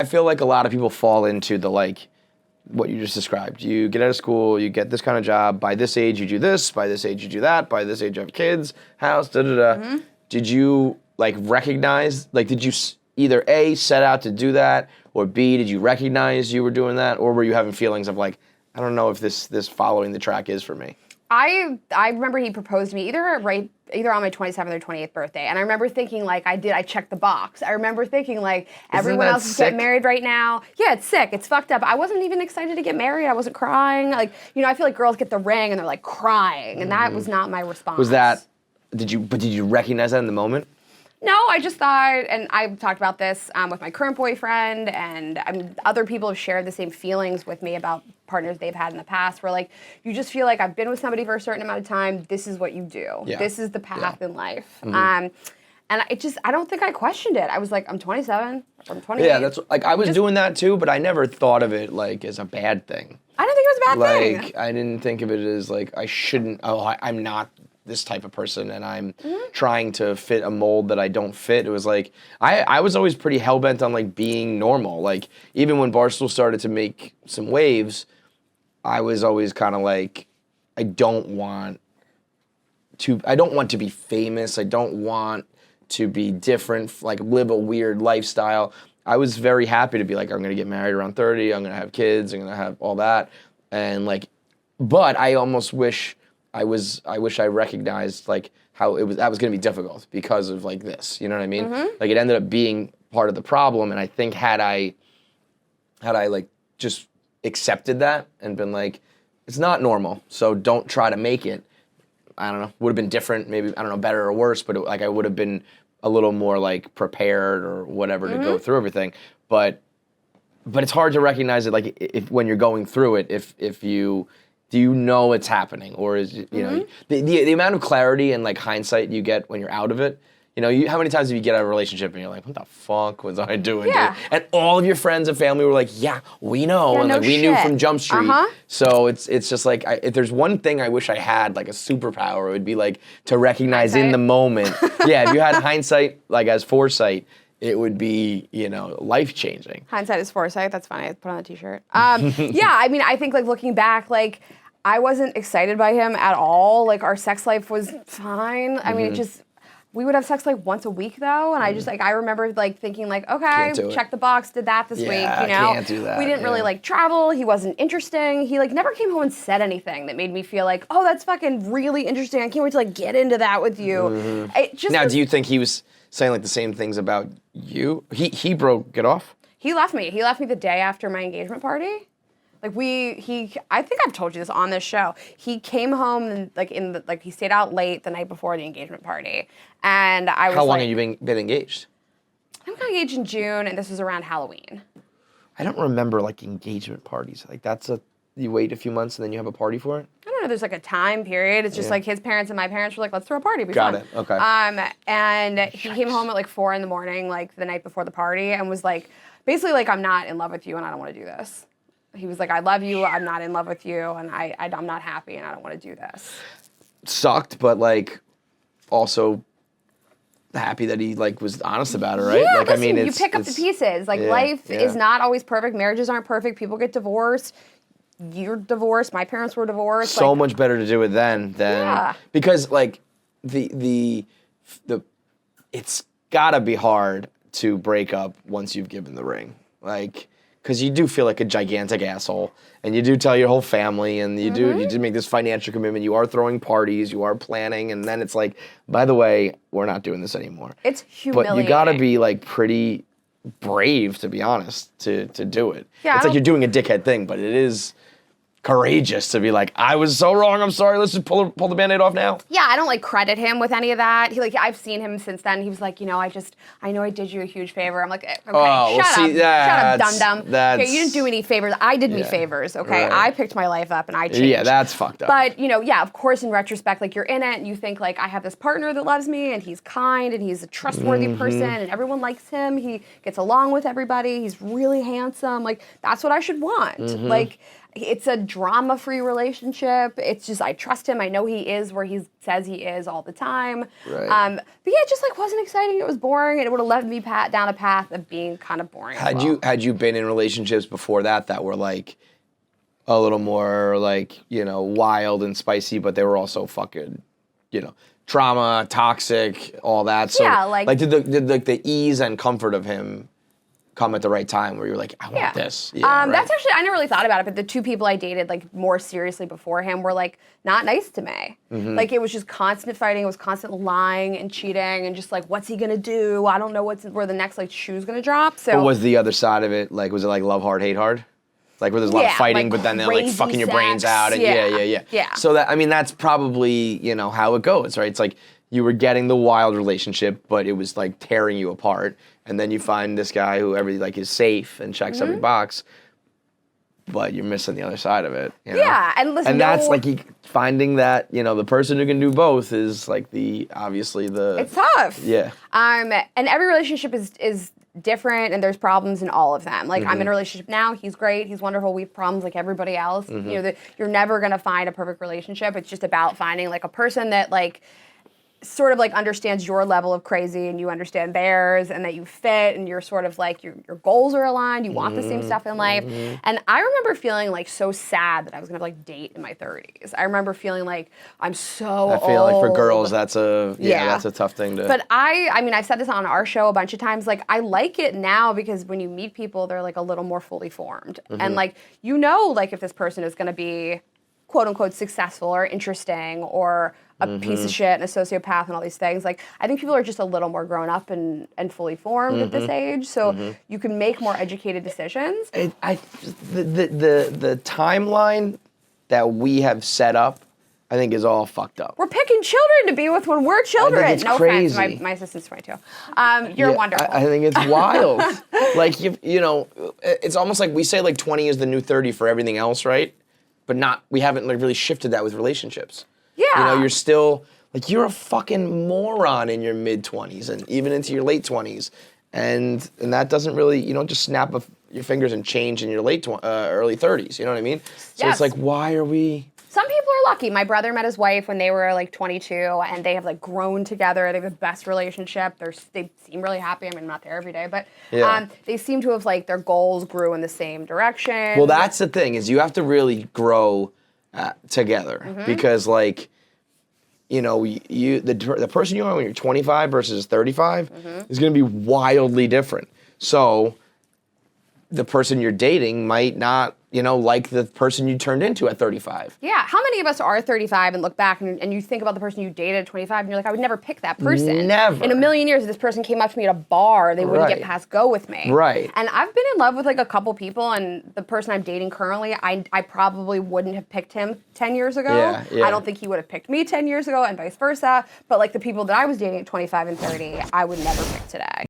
feel like a lot of people fall into the like what you just described. You get out of school, you get this kind of job. By this age, you do this. By this age, you do that. By this age, you have kids, house, da-da-da. Did you, like, recognize, like, did you either A, set out to do that, or B, did you recognize you were doing that, or were you having feelings of, like, I don't know if this following the track is for me? I remember he proposed to me either on my 27th or 28th birthday, and I remember thinking like I checked the box. I remember thinking like everyone else is getting married right now. Yeah, it's sick. It's fucked up. I wasn't even excited to get married. I wasn't crying. Like, you know, I feel like girls get the ring and they're like crying, and that was not my response. Was that? Did you recognize that in the moment? No, I just thought, and I've talked about this with my current boyfriend, and other people have shared the same feelings with me about partners they've had in the past, where like, you just feel like I've been with somebody for a certain amount of time, this is what you do. Yeah. This is the path in life. And I don't think I questioned it. I was like, I'm 27, I'm 28. Yeah, that's, like, I was doing that too, but I never thought of it, like, as a bad thing. I didn't think it was a bad thing. Like, I didn't think of it as, like, I'm not this type of person, and I'm trying to fit a mold that I don't fit. It was like, I was always pretty hell-bent on, like, being normal. Like, even when Barstool started to make some waves, I was always kind of like, I don't want to be famous. I don't want to be different, like, live a weird lifestyle. I was very happy to be like, I'm going to get married around 30, I'm going to have kids, I'm going to have all that. And, like, but I almost wish I recognized, like, how that was going to be difficult because of, like, this, you know what I mean? Like, it ended up being part of the problem, and I think had I like just accepted that and been like, it's not normal, so don't try to make it, I don't know, would have been different, maybe, I don't know, better or worse, but like, I would have been a little more, like, prepared or whatever to go through everything. But it's hard to recognize it, like, if when you're going through it, if you do you know it's happening, or is, you know, the amount of clarity and, like, hindsight you get when you're out of it. You know, how many times have you get out of a relationship and you're like, what the fuck was I doing? Yeah. Dude? And all of your friends and family were like, yeah, we know. Yeah, and, like, no we knew shit. from Jump Street. So it's just like, if there's one thing I wish I had, like, a superpower, it would be, like, to recognize in the moment. Yeah, if you had hindsight, like, as foresight, it would be, you know, life-changing. Hindsight is foresight. That's funny. I put on a t-shirt. Yeah, I mean, I think, like, looking back, like, I wasn't excited by him at all. Like, our sex life was fine. I mean, we would have sex like once a week though, and I just, like, I remember, like, thinking like, okay, check the box, did that this week, you know? Can't do that. We didn't really, like, travel. He wasn't interesting. He, like, never came home and said anything that made me feel like, oh, that's fucking really interesting. I can't wait to, like, get into that with you. It just now, do you think he was saying, like, the same things about you? He broke it off? He left me. He left me the day after my engagement party. Like, I think I've told you this on this show. He came home and, like, he stayed out late the night before the engagement party. And I was How long have you been engaged? I got engaged in June, and this was around Halloween. I don't remember, like, engagement parties. Like, you wait a few months and then you have a party for it? I don't know, there's, like, a time period. It's just, like, his parents and my parents were like, let's throw a party, it'll be Got fun. it, okay. And he came home at, like, 4 in the morning, like, the night before the party, and was like, basically like, I'm not in love with you, and I don't want to do this. He was like, I love you, I'm not in love with you, and I'm not happy, and I don't want to do this. Sucked, but, like, also happy that he, like, was honest about it, right? Yeah, like, listen, I mean, you pick up the pieces. Like, life is not always perfect. Marriages aren't perfect. People get divorced. You're divorced. My parents were divorced. So much better to do it then than because, like, the it's gotta be hard to break up once you've given the ring, like, because you do feel like a gigantic asshole, and you do tell your whole family, and you do make this financial commitment. You are throwing parties, you are planning, and then it's like, by the way, we're not doing this anymore. It's humiliating. But you gotta be, like, pretty brave, to be honest, to do it. Yeah, it's like you're doing a dickhead thing, but it is courageous to be like, I was so wrong, I'm sorry, let's just pull the Band-Aid off now. Yeah, I don't, like, credit him with any of that. I've seen him since then. He was like, you know, I know I did you a huge favor. I'm like, okay, shut up, dum-dum. Okay, you didn't do any favors. I did me favors, okay? Right. I picked my life up and I changed. Yeah, that's fucked up. But, you know, yeah, of course, in retrospect, like, you're in it and you think, like, I have this partner that loves me and he's kind and he's a trustworthy person and everyone likes him. He gets along with everybody. He's really handsome. Like, that's what I should want. Like, It's a drama-free relationship. It's just, I trust him. I know he is where he says he is all the time. Right. But yeah, it just like wasn't exciting. It was boring, and it would have led me down a path of being kind of boring. Had you been in relationships before that were like a little more like, you know, wild and spicy, but they were also fucking, you know, trauma, toxic, all that. So Yeah, like did the ease and comfort of him come at the right time where you're like, I want this? Yeah, right. That's actually, I never really thought about it, but the two people I dated like more seriously before him were like not nice to me. Like it was just constant fighting, it was constant lying and cheating and just like, what's he gonna do? I don't know where the next like shoe's gonna drop. So what was the other side of it? Like, was it like love hard, hate hard? Like where there's a lot of fighting, like but then they're like fucking your brains sex. out and Yeah. So that, I mean, that's probably, you know, how it goes, right? It's like you were getting the wild relationship, but it was like tearing you apart. And then you find this guy who like is safe and checks every box, but you're missing the other side of it. You know? Yeah, and listen, and that's like finding that, you know, the person who can do both is like obviously it's tough. Yeah. And every relationship is different, and there's problems in all of them. Like I'm in a relationship now. He's great. He's wonderful. We have problems like everybody else. You know, you're never gonna find a perfect relationship. It's just about finding like a person that like sort of like understands your level of crazy and you understand theirs, and that you fit, and you're sort of like your goals are aligned, you want the same stuff in life. And I remember feeling like so sad that I was gonna like date in my 30s. I remember feeling like I'm so I feel old. like for girls that's that's a tough thing to. But I mean I've said this on our show a bunch of times, like I like it now because when you meet people they're like a little more fully formed. And like you know like if this person is gonna be quote unquote successful or interesting or a piece of shit and a sociopath and all these things. Like I think people are just a little more grown up and fully formed at this age, so you can make more educated decisions. The timeline that we have set up, I think, is all fucked up. We're picking children to be with when we're children. I think it's no crazy. offense, my assistant's 22. You're wonderful. I think it's wild. Like you know, it's almost like we say like 20 is the new 30 for everything else, right? But we haven't like really shifted that with relationships. Yeah. You know, you're still, like, you're a fucking moron in your mid-20s and even into your late 20s. And that doesn't really, you don't just snap your fingers and change in your early 30s. You know what I mean? So Yes. it's like, why are we... Some people are lucky. My brother met his wife when they were like 22, and they have like grown together. They have the best relationship. They seem really happy. I mean, I'm not there every day, but they seem to have like their goals grew in the same direction. Well, that's the thing, is you have to really grow together because, like, you know, the person you are when you're 25 versus 35 is going to be wildly different. So the person you're dating might not, you know, like the person you turned into at 35. Yeah. How many of us are 35 and look back and you think about the person you dated at 25 and you're like, I would never pick that person. Never. In a million years, if this person came up to me at a bar, they wouldn't get Right. past go with me. Right. And I've been in love with like a couple people, and the person I'm dating currently, I probably wouldn't have picked him 10 years ago. Yeah. I don't think he would have picked me 10 years ago, and vice versa. But like the people that I was dating at 25 and 30, I would never pick today.